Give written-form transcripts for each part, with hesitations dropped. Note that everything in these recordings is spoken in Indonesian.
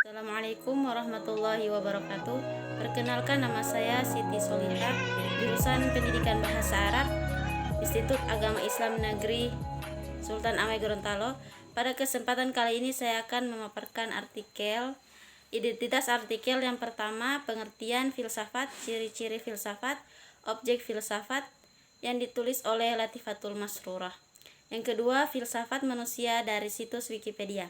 Assalamualaikum warahmatullahi wabarakatuh. Perkenalkan, nama saya Siti Solihah, jurusan Pendidikan Bahasa Arab, Institut Agama Islam Negeri Sultan Amir Gorontalo. Pada kesempatan kali ini saya akan memaparkan identitas artikel. Yang pertama, pengertian filsafat, ciri-ciri filsafat, objek filsafat, yang ditulis oleh Latifatul Masrurah. Yang kedua, filsafat manusia dari situs Wikipedia.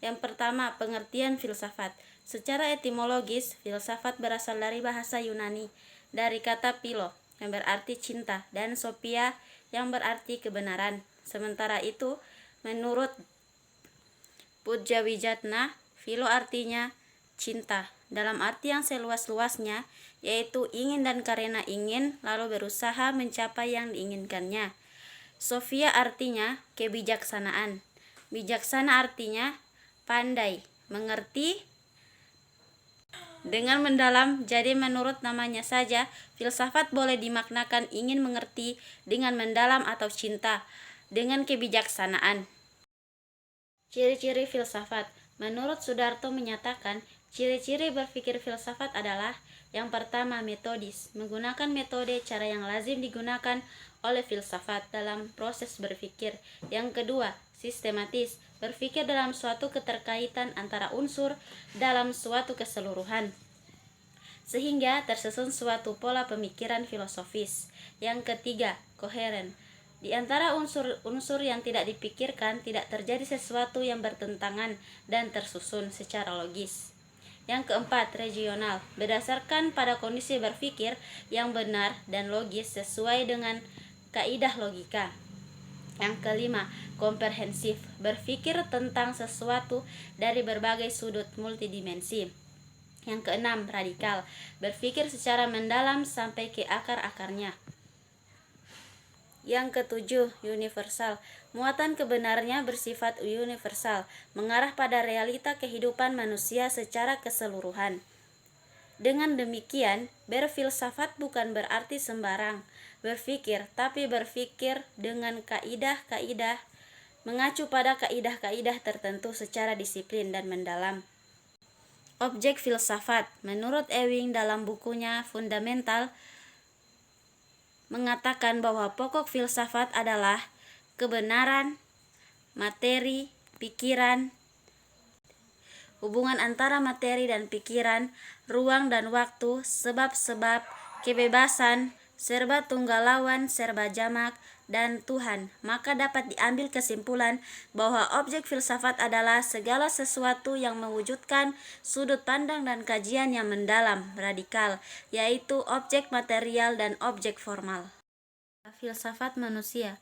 Yang pertama, pengertian filsafat. Secara etimologis, filsafat berasal dari bahasa Yunani, dari kata philo yang berarti cinta dan sophia yang berarti kebenaran. Sementara itu, menurut Pudjawijatna, philo artinya cinta dalam arti yang seluas-luasnya, yaitu ingin dan karena ingin lalu berusaha mencapai yang diinginkannya. Sophia artinya kebijaksanaan. Bijaksana artinya pandai, mengerti dengan mendalam. Jadi menurut namanya saja, filsafat boleh dimaknakan ingin mengerti dengan mendalam atau cinta dengan kebijaksanaan. Ciri-ciri filsafat. Menurut Sudarto menyatakan, ciri-ciri berpikir filsafat adalah: yang pertama, metodis, menggunakan metode cara yang lazim digunakan oleh filsafat dalam proses berpikir. Yang kedua, sistematis, berpikir dalam suatu keterkaitan antara unsur dalam suatu keseluruhan, sehingga tersusun suatu pola pemikiran filosofis. Yang ketiga, koheren, di antara unsur-unsur yang tidak dipikirkan tidak terjadi sesuatu yang bertentangan dan tersusun secara logis. Yang keempat, regional, berdasarkan pada kondisi berpikir yang benar dan logis sesuai dengan kaidah logika. Yang kelima, komprehensif, berpikir tentang sesuatu dari berbagai sudut multidimensi. Yang keenam, radikal, berpikir secara mendalam sampai ke akar-akarnya. Yang ketujuh, universal, muatan kebenarnya bersifat universal, mengarah pada realita kehidupan manusia secara keseluruhan. Dengan demikian, berfilsafat bukan berarti sembarang berpikir, tapi berpikir dengan kaidah-kaidah, mengacu pada kaidah-kaidah tertentu secara disiplin dan mendalam. Objek filsafat. Menurut Ewing dalam bukunya Fundamental mengatakan bahwa pokok filsafat adalah kebenaran, materi, pikiran, hubungan antara materi dan pikiran, ruang dan waktu, sebab-sebab, kebebasan, serba tunggalauan, serba jamak, dan Tuhan. Maka dapat diambil kesimpulan bahwa objek filsafat adalah segala sesuatu yang mewujudkan sudut pandang dan kajian yang mendalam, radikal, yaitu objek material dan objek formal. Filsafat manusia.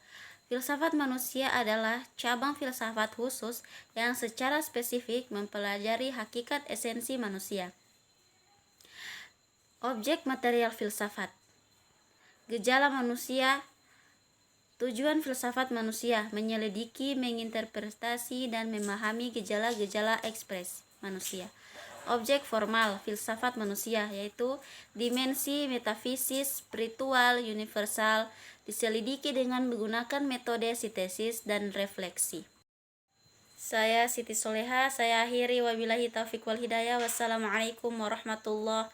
Filsafat manusia adalah cabang filsafat khusus yang secara spesifik mempelajari hakikat esensi manusia. Objek material filsafat. Gejala manusia. Tujuan filsafat manusia menyelidiki, menginterpretasi, dan memahami gejala-gejala ekspres manusia. Objek formal filsafat manusia yaitu dimensi metafisis, spiritual, universal, diselidiki dengan menggunakan metode sintesis dan refleksi. Saya Siti Solihah, saya akhiri, wabillahi taufiq wal hidayah. Wassalamualaikum warahmatullahi